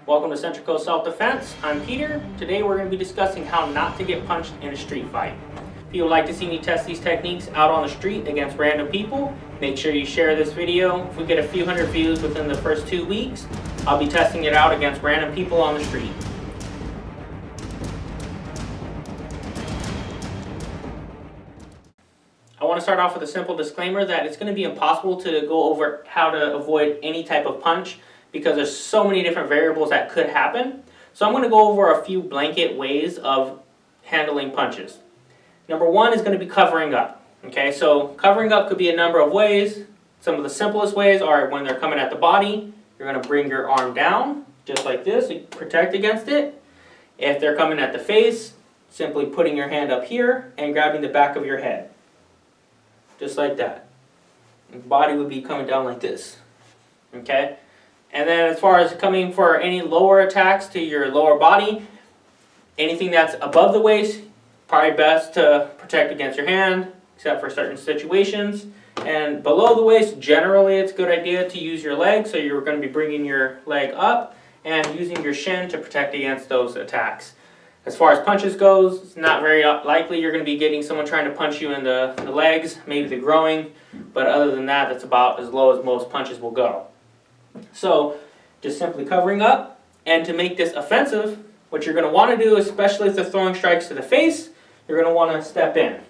Welcome to Central Coast Self-Defense. I'm Peter. Today we're going to be discussing how not to get punched in a street fight. If you would like to see me test these techniques out on the street against random people, make sure you share this video. If we get a few hundred views within the first 2 weeks, I'll be testing it out against random people on the street. I want to start off with a simple disclaimer that it's going to be impossible to go over how to avoid any type of punch because there's so many different variables that could happen. So I'm going to go over a few blanket ways of handling punches. Number one is going to be covering up. Okay, so covering up could be a number of ways. Some of the simplest ways are when they're coming at the body, you're going to bring your arm down just like this to protect against it. If they're coming at the face, simply putting your hand up here and grabbing the back of your head. Just like that. The body would be coming down like this. Okay? And then as far as coming for any lower attacks to your lower body, anything that's above the waist, probably best to protect against your hand, except for certain situations. And below the waist, generally it's a good idea to use your leg, so you're going to be bringing your leg up and using your shin to protect against those attacks. As far as punches goes, it's not very likely you're going to be getting someone trying to punch you in the legs, maybe the groin, but other than that, that's about as low as most punches will go. So, just simply covering up, and to make this offensive, what you're going to want to do, especially if they're throwing strikes to the face, you're going to want to step in,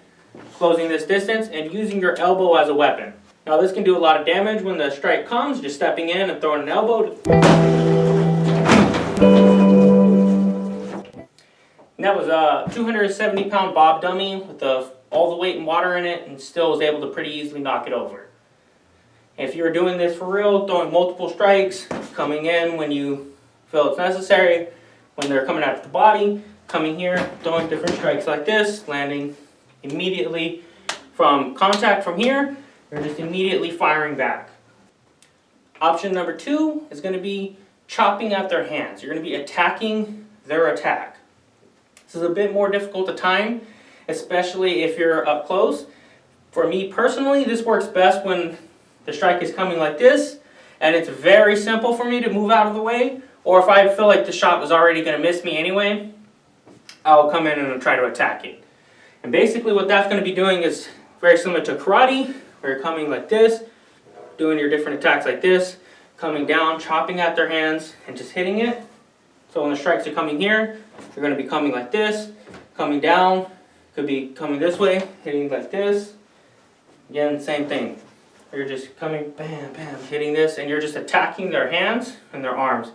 closing this distance and using your elbow as a weapon. Now this can do a lot of damage when the strike comes, just stepping in and throwing an elbow. And that was a 270-pound Bob dummy with all the weight and water in it, and still was able to pretty easily knock it over. If you're doing this for real, throwing multiple strikes, coming in when you feel it's necessary, when they're coming at the body, coming here, throwing different strikes like this, landing immediately from contact from here, you're just immediately firing back. Option number two is going to be chopping at their hands. You're going to be attacking their attack. This is a bit more difficult to time, especially if you're up close. For me personally, this works best when the strike is coming like this, and it's very simple for me to move out of the way, or if I feel like the shot was already going to miss me anyway, I'll come in and try to attack it. And basically what that's going to be doing is very similar to karate, where you're coming like this, doing your different attacks like this, coming down, chopping at their hands, and just hitting it. So when the strikes are coming here, you're going to be coming like this, coming down, could be coming this way, hitting like this. Again, same thing. You're just coming, bam, bam, hitting this, and you're just attacking their hands and their arms.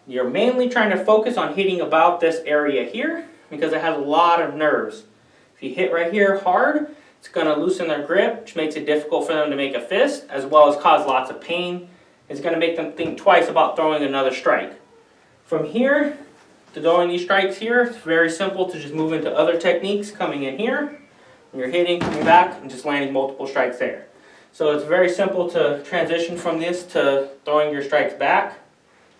You're mainly trying to focus on hitting about this area here because it has a lot of nerves. If you hit right here hard, it's going to loosen their grip, which makes it difficult for them to make a fist, as well as cause lots of pain. It's going to make them think twice about throwing another strike. From here to throwing these strikes here, it's very simple to just move into other techniques, coming in here, and you're hitting, coming back, and just landing multiple strikes there. So it's very simple to transition from this to throwing your strikes back,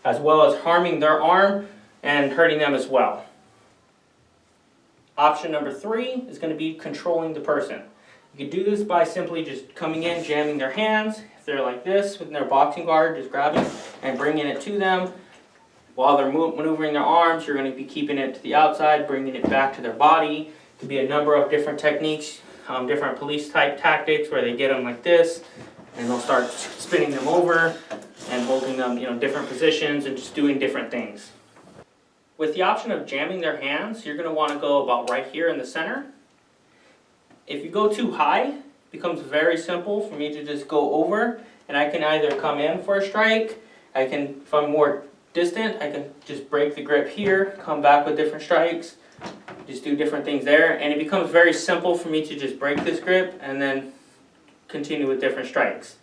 as well as harming their arm and hurting them as well. Option number three is going to be controlling the person. You can do this by simply just coming in, jamming their hands. If they're like this with their boxing guard, just grabbing and bringing it to them. While they're maneuvering their arms, you're going to be keeping it to the outside, bringing it back to their body. It could be a number of different techniques. Different police type tactics where they get them like this and they'll start spinning them over and holding them, different positions and just doing different things. With the option of jamming their hands, you're going to want to go about right here in the center. If you go too high, it becomes very simple for me to just go over, and I can either come in for a strike, if I'm more distant, I can just break the grip here, come back with different strikes. Just do different things there, and it becomes very simple for me to just break this grip and then continue with different strikes.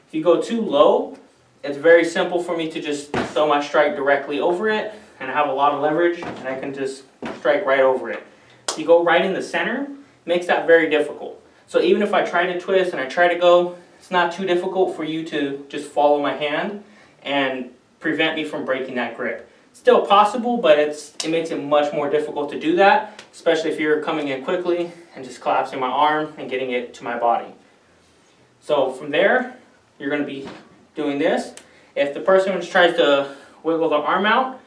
If you go too low, it's very simple for me to just throw my strike directly over it, and I have a lot of leverage, and I can just strike right over it. If you go right in the center, it makes that very difficult. So even if I try to twist and I try to go, it's not too difficult for you to just follow my hand and prevent me from breaking that grip. Still possible, but it makes it much more difficult to do that, especially if you're coming in quickly and just collapsing my arm and getting it to my body. So from there, you're going to be doing this. If the person just tries to wiggle the arm out,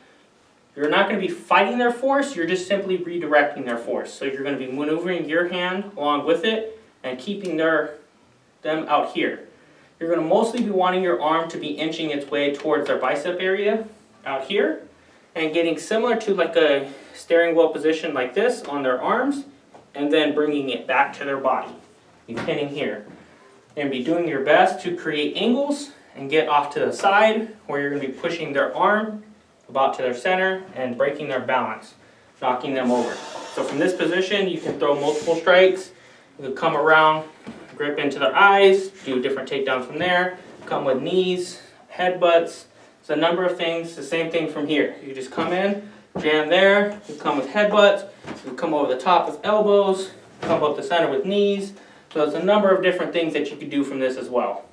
you're not going to be fighting their force, you're just simply redirecting their force. So you're going to be maneuvering your hand along with it and keeping them out here. You're going to mostly be wanting your arm to be inching its way towards their bicep area out here and getting similar to like a steering wheel position like this on their arms, and then bringing it back to their body. Be pinning here. And be doing your best to create angles and get off to the side where you're going to be pushing their arm about to their center and breaking their balance, knocking them over. So from this position, you can throw multiple strikes. You can come around, grip into their eyes, do different takedowns from there, come with knees, headbutts. It's a number of things. The same thing from here. You just come in, jam there, you come with headbutts, you come over the top with elbows, come up the center with knees. So it's a number of different things that you could do from this as well.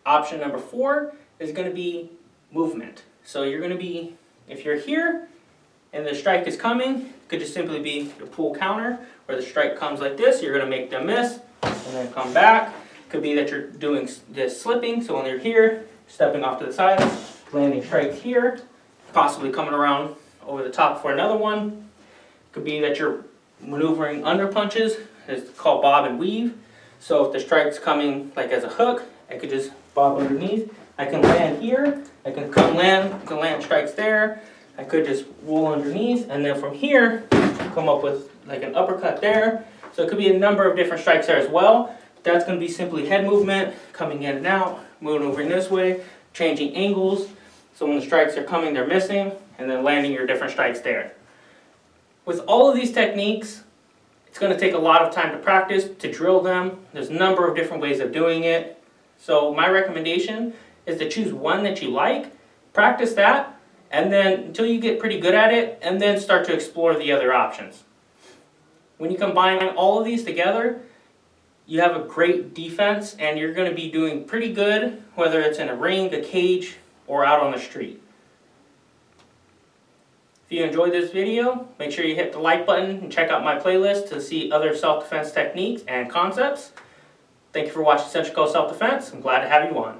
Option number 4 is going to be movement. So you're going to be, if you're here and the strike is coming, it could just simply be your pull counter, where the strike comes like this, you're going to make them miss, and then come back. It could be that you're doing this slipping, so when you're here, stepping off to the side, landing strikes here, possibly coming around over the top for another one. It could be that you're maneuvering under punches. It's called bob and weave. So if the strike's coming like as a hook, I could just bob underneath. I can land here. I can land strikes there. I could just roll underneath, and then from here, come up with like an uppercut there. So it could be a number of different strikes there as well. That's going to be simply head movement, coming in and out, maneuvering this way, changing angles. So when the strikes are coming, they're missing, and then landing your different strikes there. With all of these techniques, it's going to take a lot of time to practice, to drill them. There's a number of different ways of doing it. So my recommendation is to choose one that you like, practice that, and then until you get pretty good at it, and then start to explore the other options. When you combine all of these together, you have a great defense, and you're going to be doing pretty good, whether it's in a ring, a cage, or out on the street. If you enjoyed this video, make sure you hit the like button and check out my playlist to see other self-defense techniques and concepts. Thank you for watching Central Coast Self-Defense. I'm glad to have you on.